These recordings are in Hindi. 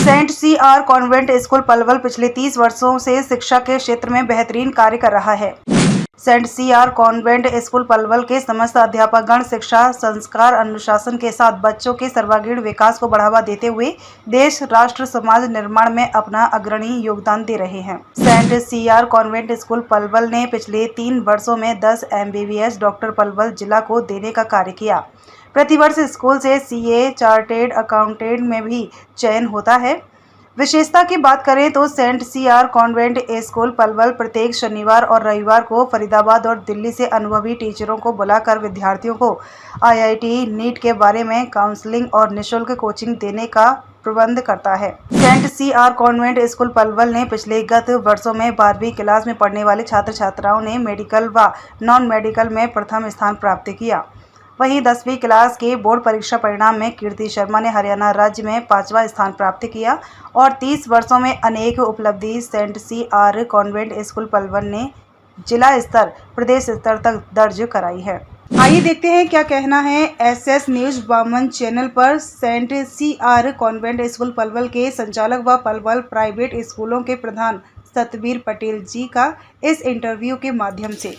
Saint CR convent school Palwal पिछले 30 वर्षों से शिक्षा के क्षेत्र में बेहतरीन कार्य कर रहा है। Saint CR convent school Palwal के समस्त अध्यापकगण शिक्षा, संस्कार, अनुशासन के साथ बच्चों के सर्वांगीण विकास को बढ़ावा देते हुए देश, राष्ट्र, समाज निर्माण में अपना अग्रणी योगदान दे रहे हैं। Saint CR convent school Palwal ने पिछले 3 वर्षों में 10 MBBS डॉक्टर पलवल जिला को देने का कार्य किया। प्रतिवर्ष स्कूल से CA, चार्टेड अकाउंटेंट में भी चयन होता है। विशेषता की बात करें तो saint CR convent school Palwal प्रत्येक शनिवार और रविवार को फरीदाबाद और दिल्ली से अनुभवी टीचरों को बुलाकर विद्यार्थियों को IIT, नीट के बारे में काउंसलिंग और निःशुल्क कोचिंग देने का प्रबंध करता है। Saint CR convent school Palwal ने पिछले गत वर्षों में 12वीं क्लास में पढ़ने वाले छात्र छात्राओं ने मेडिकल व नॉन मेडिकल में प्रथम स्थान प्राप्त किया। वहीं 10वीं क्लास के बोर्ड परीक्षा परिणाम में कीर्ति शर्मा ने हरियाणा राज्य में 5वां स्थान प्राप्त किया और 30 वर्षों में अनेक उपलब्धि saint CR convent school Palwal ने जिला स्तर, प्रदेश स्तर तक दर्ज कराई है। आइए देखते हैं क्या कहना है SS न्यूज वामन चैनल पर saint CR convent school Palwal के संचालक व पलवल प्राइवेट स्कूलों के प्रधान सतबीर पटेल जी का इस इंटरव्यू के माध्यम से।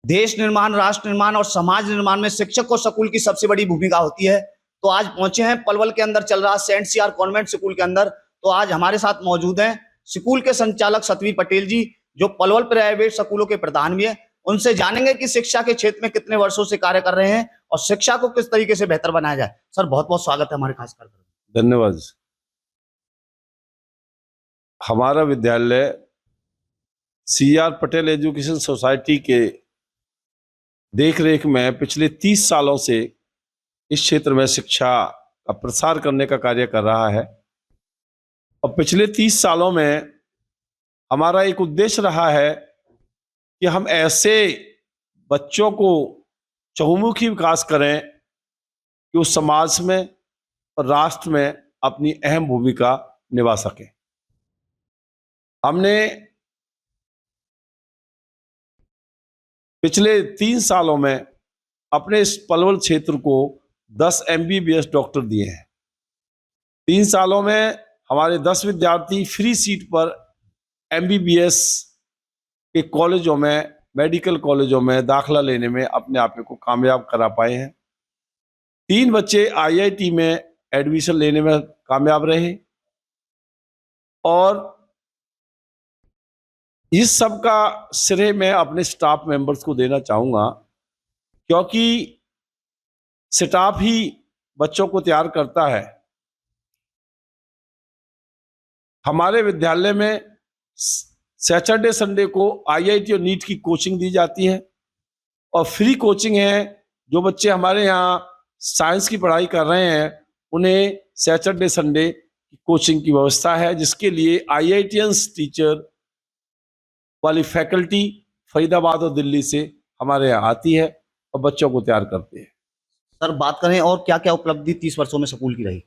देश निर्माण, राष्ट्र निर्माण और समाज निर्माण में शिक्षक और स्कूल की सबसे बड़ी भूमिका होती है। तो आज पहुंचे हैं पलवल के अंदर चल रहा सेंट CR कॉन्वेंट स्कूल के अंदर। तो आज हमारे साथ मौजूद हैं स्कूल के संचालक सतबीर पटेल जी, जो पलवल प्राइवेट स्कूलों के प्रधान भी हैं। उनसे जानेंगे कि शिक्षा के क्षेत्र में कितने वर्षों से कार्य कर रहे हैं और शिक्षा को किस तरीके से बेहतर बनाया जाए। सर, बहुत बहुत स्वागत है हमारे खास कर। धन्यवाद। हमारा विद्यालय CR पटेल एजुकेशन सोसाइटी के देखरेख में पिछले 30 सालों से इस क्षेत्र में शिक्षा का प्रसार करने का कार्य कर रहा है और पिछले 30 सालों में हमारा एक उद्देश्य रहा है कि हम ऐसे बच्चों को चहुमुखी विकास करें कि वो समाज में और राष्ट्र में अपनी अहम भूमिका निभा सकें। हमने पिछले 3 सालों में अपने इस पलवल क्षेत्र को 10 MBBS डॉक्टर दिए हैं। 3 सालों में हमारे 10 विद्यार्थी फ्री सीट पर MBBS के कॉलेजों में, मेडिकल कॉलेजों में दाखला लेने में अपने आप को कामयाब करा पाए हैं। 3 बच्चे IIT में एडमिशन लेने में कामयाब रहे और इस सब का श्रेय मैं अपने स्टाफ मेंबर्स को देना चाहूँगा, क्योंकि स्टाफ ही बच्चों को तैयार करता है। हमारे विद्यालय में सैटरडे संडे को IIT और नीट की कोचिंग दी जाती है और फ्री कोचिंग है। जो बच्चे हमारे यहाँ साइंस की पढ़ाई कर रहे हैं उन्हें सैटरडे संडे की कोचिंग की व्यवस्था है, जिसके लिए IITians टीचर वाली फैकल्टी फरीदाबाद और दिल्ली से हमारे यहाँ आती है और बच्चों को तैयार करते हैं। सर, बात करें और क्या क्या उपलब्धि 30 वर्षों में स्कूल की रही।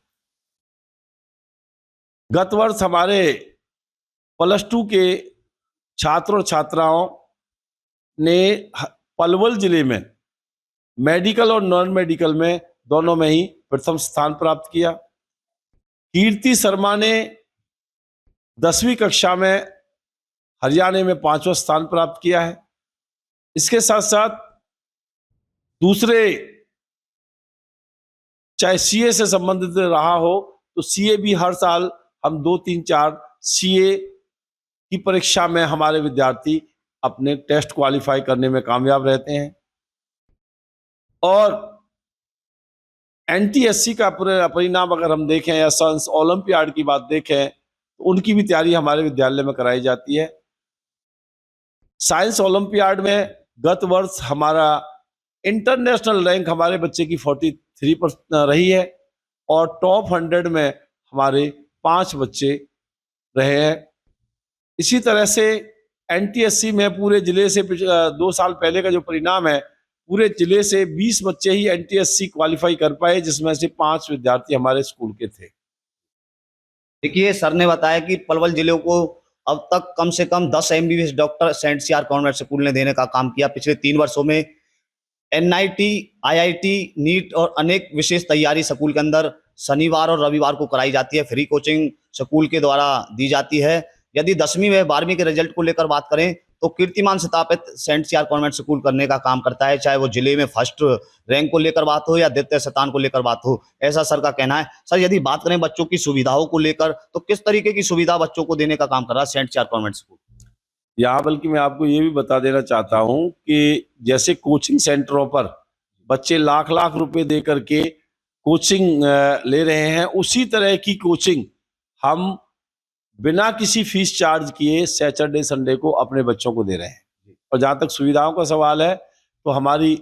गत वर्ष हमारे +2 के छात्र और छात्राओं ने पलवल जिले में मेडिकल और नॉन मेडिकल में दोनों में ही प्रथम स्थान प्राप्त किया। कीर्ति शर्मा ने 10वीं कक्षा में हरियाणा में 5वां स्थान प्राप्त किया है। इसके साथ साथ दूसरे, चाहे CA से संबंधित रहा हो तो CA भी हर साल हम 2, 3, 4 CA की परीक्षा में हमारे विद्यार्थी अपने टेस्ट क्वालिफाई करने में कामयाब रहते हैं। और NTSC का परिणाम अगर हम देखें या साइंस ओलंपियाड की बात देखें तो उनकी भी तैयारी हमारे विद्यालय में कराई जाती है। साइंस ओलंपियाड में गत वर्ष हमारा इंटरनेशनल रैंक हमारे बच्चे की 43% रही है और टॉप 100 में हमारे 5 बच्चे रहे हैं। इसी तरह से NTSC में पूरे जिले से 2 साल पहले का जो परिणाम है, पूरे जिले से 20 बच्चे ही NTSC क्वालिफाई कर पाए, जिसमें से 5 विद्यार्थी हमारे स्कूल के थे। देखिए, सर ने बताया कि पलवल जिले को अब तक कम से कम 10 MBBS doctor saint CR convent school ने देने का काम किया। पिछले 3 वर्षों में NIT, IIT, नीट और अनेक विशेष तैयारी स्कूल के अंदर शनिवार और रविवार को कराई जाती है। फ्री कोचिंग स्कूल के द्वारा दी जाती है। यदि 10वीं व 12वीं के रिजल्ट को लेकर बात करें तो कीर्तिमान स्थापित सेंट सीआर कॉन्वेंट स्कूल करने का काम करता है, चाहे वो जिले में फर्स्ट रैंक को लेकर बात हो या द्वितीय स्थान को लेकर बात हो, ऐसा सर का कहना है। सर, यदि बात करें बच्चों की सुविधाओं को लेकर तो किस तरीके की सुविधा बच्चों को देने का काम कर रहा है सेंट सीआर कॉन्वेंट स्कूल? यहाँ बल्कि मैं आपको ये भी बता देना चाहता हूँ कि जैसे कोचिंग सेंटरों पर बच्चे लाख लाख रुपए दे करके कोचिंग ले रहे हैं, उसी तरह की कोचिंग हम बिना किसी फीस चार्ज किए सैटरडे संडे को अपने बच्चों को दे रहे हैं। और जहाँ तक सुविधाओं का सवाल है तो हमारी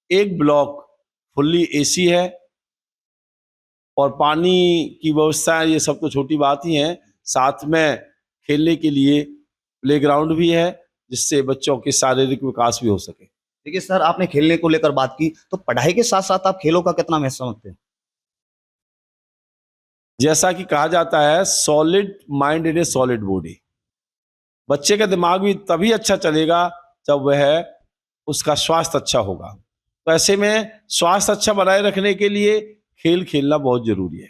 एक ब्लॉक फुल्ली एसी है और पानी की व्यवस्था है, ये सब तो छोटी बात ही है। साथ में खेलने के लिए प्लेग्राउंड भी है जिससे बच्चों के शारीरिक विकास भी हो सके। देखिए सर, आपने खेलने को लेकर बात की, तो पढ़ाई के साथ साथ आप खेलों का कितना महत्व समझते हैं? जैसा कि कहा जाता है, solid mind in A solid body. बच्चे का दिमाग भी तभी अच्छा चलेगा जब वह उसका स्वास्थ्य अच्छा होगा। तो ऐसे में स्वास्थ्य अच्छा बनाए रखने के लिए खेल खेलना बहुत जरूरी है।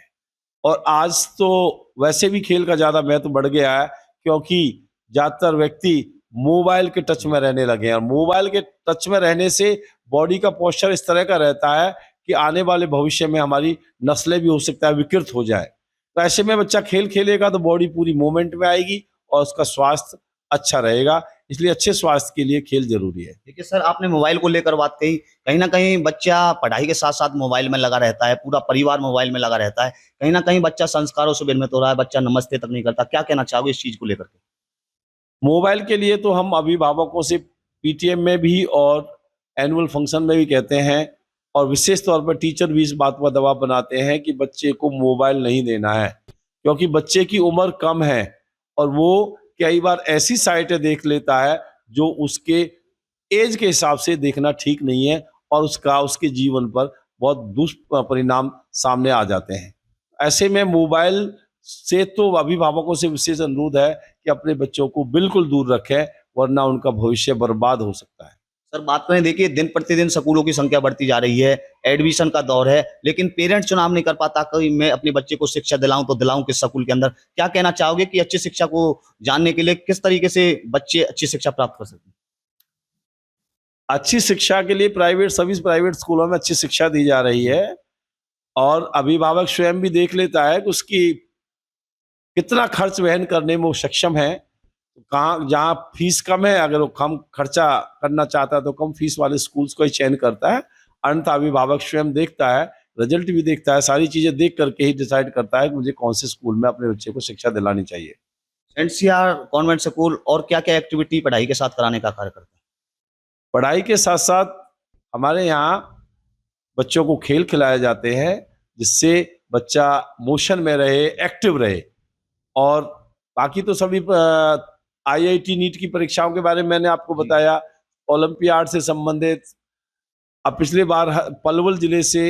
और आज तो वैसे भी खेल का ज्यादा महत्व बढ़ गया है, क्योंकि ज्यादातर व्यक्ति मोबाइल के टच में रहने लगे हैं। और मोबाइल के टच में रहने से बॉडी का पोस्चर इस तरह का रहता है कि आने वाले भविष्य में हमारी नस्लें भी हो सकता है विकृत हो जाए। तो ऐसे में बच्चा खेल खेलेगा तो बॉडी पूरी मूवमेंट में आएगी और उसका स्वास्थ्य अच्छा रहेगा। इसलिए अच्छे स्वास्थ्य के लिए खेल जरूरी है। देखिए सर, आपने मोबाइल को लेकर बात कही, कहीं ना कहीं बच्चा पढ़ाई के साथ साथ मोबाइल में लगा रहता है, पूरा परिवार मोबाइल में लगा रहता है, कहीं ना कहीं बच्चा संस्कारों से विरमित हो रहा है, बच्चा नमस्ते तक नहीं करता। क्या कहना चाहोगे इस चीज को लेकर के? मोबाइल के लिए तो हम अभिभावकों से पीटीएम में भी और एनुअल फंक्शन में भी कहते हैं, और विशेष तौर पर टीचर भी इस बात पर दबाव बनाते हैं कि बच्चे को मोबाइल नहीं देना है, क्योंकि बच्चे की उम्र कम है और वो कई बार ऐसी साइटें देख लेता है जो उसके एज के हिसाब से देखना ठीक नहीं है और उसके जीवन पर बहुत दुष्परिणाम सामने आ जाते हैं। ऐसे में मोबाइल से तो अभिभावकों से विशेष अनुरोध है कि अपने बच्चों को बिल्कुल दूर रखें, वरना उनका भविष्य बर्बाद हो सकता है। सर, बात करें, देखिए दिन प्रतिदिन स्कूलों की संख्या बढ़ती जा रही है, एडमिशन का दौर है, लेकिन पेरेंट्स चुनाव नहीं कर पाता कि मैं अपने बच्चे को शिक्षा दिलाऊं तो दिलाऊं किस स्कूल के अंदर। क्या कहना चाहोगे कि अच्छी शिक्षा को जानने के लिए किस तरीके से बच्चे अच्छी शिक्षा प्राप्त कर सकते हैं? अच्छी शिक्षा के लिए सभी प्राइवेट स्कूलों में अच्छी शिक्षा दी जा रही है और अभिभावक स्वयं भी देख लेता है कि उसकी कितना खर्च वहन करने में वो सक्षम है। कहाँ जहाँ फीस कम है, अगर वो कम खर्चा करना चाहता है तो कम फीस वाले स्कूल्स को ही चयन करता है। अन्यथा अभिभावक स्वयं देखता है, रिजल्ट भी देखता है, सारी चीजें देख करके ही डिसाइड करता है कि मुझे कौन से स्कूल में अपने बच्चे को शिक्षा दिलानी चाहिए। सेंट सीआर कॉन्वेंट स्कूल और क्या क्या एक्टिविटी पढ़ाई के साथ कराने का कार्य करता है? पढ़ाई के साथ साथ हमारे यहाँ बच्चों को खेल खिलाए जाते हैं, जिससे बच्चा मोशन में रहे, एक्टिव रहे। और बाकी तो सभी आईआईटी नीट की परीक्षाओं के बारे में मैंने आपको बताया, ओलंपियाड से संबंधित। अब पिछले बार पलवल जिले से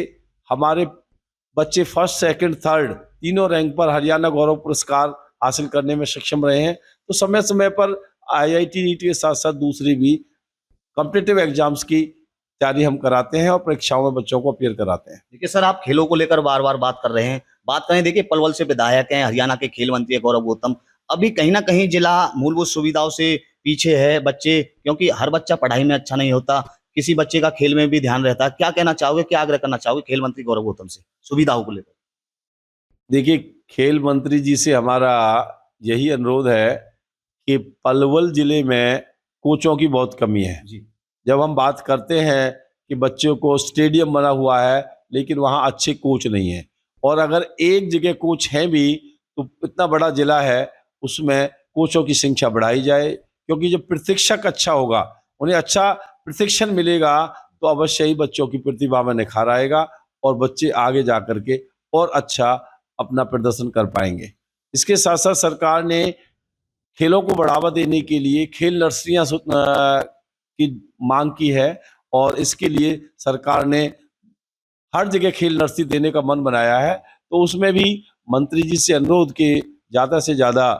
हमारे बच्चे फर्स्ट, सेकंड, थर्ड तीनों रैंक पर हरियाणा गौरव पुरस्कार हासिल करने में सक्षम रहे हैं। तो समय समय पर आईआईटी नीट के साथ साथ दूसरी भी कॉम्पिटिटिव एग्जाम्स की तैयारी हम कराते हैं और परीक्षाओं में बच्चों को अपीयर कराते हैं। देखिए सर, आप खेलों को लेकर बार बार बात कर रहे हैं। बात करें, देखिए पलवल से विधायक हैं, हरियाणा के खेल मंत्री है गौरव गौतम। अभी कहीं ना कहीं जिला मूलभूत सुविधाओं से पीछे है बच्चे, क्योंकि हर बच्चा पढ़ाई में अच्छा नहीं होता, किसी बच्चे का खेल में भी ध्यान रहता है। क्या कहना चाहोगे, क्या आग्रह करना चाहोगे खेल मंत्री गौरव गौतम से सुविधाओं को लेकर? देखिए, खेल मंत्री जी से हमारा यही अनुरोध है कि पलवल जिले में कोचों की बहुत कमी है जी। जब हम बात करते हैं कि बच्चों को स्टेडियम बना हुआ है लेकिन वहाँ अच्छे कोच नहीं है, और अगर एक जगह कोच हैं भी तो इतना बड़ा जिला है, उसमें कोचों की संख्या बढ़ाई जाए, क्योंकि जब प्रशिक्षक अच्छा होगा, उन्हें अच्छा प्रशिक्षण मिलेगा, तो अवश्य ही बच्चों की प्रतिभा में निखार आएगा और बच्चे आगे जा करके और अच्छा अपना प्रदर्शन कर पाएंगे। इसके साथ साथ सरकार ने खेलों को बढ़ावा देने के लिए खेल नर्सरियां की मांग की है, और इसके लिए सरकार ने हर जगह खेल नर्सरी देने का मन बनाया है। तो उसमें भी मंत्री जी से अनुरोध कि ज़्यादा से ज़्यादा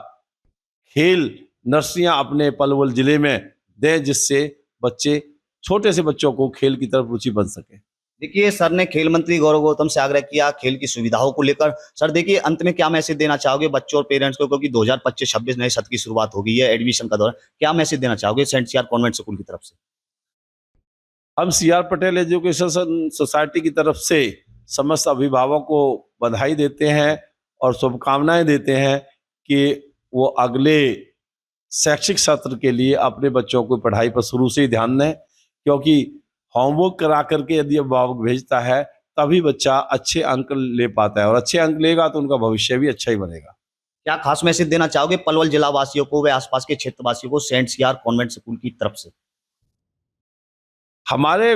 खेल नर्सरियां अपने पलवल जिले में दें, जिससे बच्चे, छोटे से बच्चों को खेल की तरफ रुचि बन सके। देखिए सर ने खेल मंत्री गौरव गौतम से आग्रह किया खेल की सुविधाओं को लेकर। सर देखिए अंत में क्या मैसेज देना चाहोगे बच्चों और पेरेंट्स को, क्योंकि 2025-26 नए सत्र की शुरुआत हो गई है एडमिशन का दौर, क्या मैसेज देना चाहोगे सेंट सीआर कॉन्वेंट स्कूल की तरफ से? हम सीआर पटेल एजुकेशन सोसाइटी की तरफ से समस्त अभिभावकों को बधाई देते हैं और शुभकामनाएं देते हैं कि वो अगले शैक्षिक सत्र के लिए अपने बच्चों को पढ़ाई पर शुरू से ही ध्यान दें, क्योंकि होमवर्क करा करके यदि अभिभावक भेजता है तभी बच्चा अच्छे अंक ले पाता है, और अच्छे अंक लेगा तो उनका भविष्य भी अच्छा ही बनेगा। क्या खास मैसेज देना चाहोगे पलवल जिला वासियों को व आसपास के क्षेत्र वासियों को सेंट सीआर कॉन्वेंट स्कूल की तरफ से? हमारे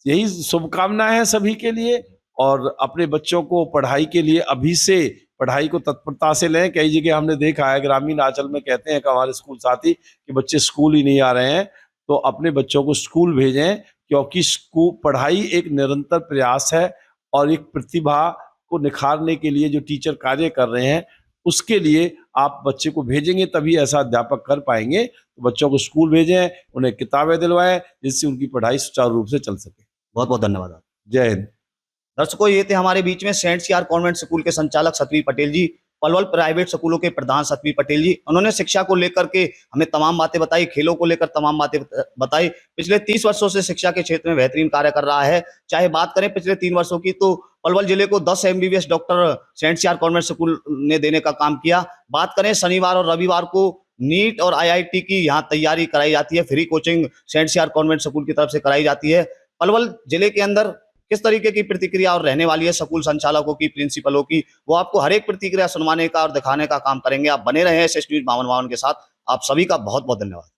यही शुभकामनाएं हैं सभी के लिए, और अपने बच्चों को पढ़ाई के लिए अभी से पढ़ाई को तत्परता से लें। कई जगह हमने देखा है ग्रामीण अंचल में कहते हैं कि हमारे स्कूल साथी कि बच्चे स्कूल ही नहीं आ रहे हैं, तो अपने बच्चों को स्कूल भेजें, क्योंकि स्कूल पढ़ाई एक निरंतर प्रयास है और एक प्रतिभा को निखारने के लिए जो टीचर कार्य कर रहे हैं उसके लिए आप बच्चे को भेजेंगे तभी ऐसा अध्यापक कर पाएंगे। तो बच्चों को स्कूल भेजें, उन्हें किताबें दिलवाएं जिससे उनकी पढ़ाई सुचारू रूप से चल सके। बहुत बहुत धन्यवाद। जय हिंद। दर्शकों ये थे हमारे बीच में सेंट सीआर कॉन्वेंट स्कूल के संचालक सतवीर पटेल जी, पलवल प्राइवेट स्कूलों के प्रधान सतवीर पटेल जी। उन्होंने शिक्षा को लेकर के हमें तमाम बातें बताई, खेलों को लेकर तमाम बातें बताई। पिछले 30 वर्षों से शिक्षा के क्षेत्र में बेहतरीन कार्य कर रहा है। चाहे बात करें पिछले 3 वर्षों की तो पलवल जिले को 10 MBBS doctor saint CR convent school ने देने का काम किया। बात करें शनिवार और रविवार को नीट और IIT की यहाँ तैयारी कराई जाती है, free coaching saint CR convent school की तरफ से कराई जाती है। पलवल जिले के अंदर किस तरीके की प्रतिक्रिया और रहने वाली है स्कूल संचालकों की, प्रिंसिपलों की, वो आपको हर एक प्रतिक्रिया सुनवाने का और दिखाने का काम करेंगे। आप बने रहे SS न्यूज़ 52 के साथ। आप सभी का बहुत बहुत धन्यवाद।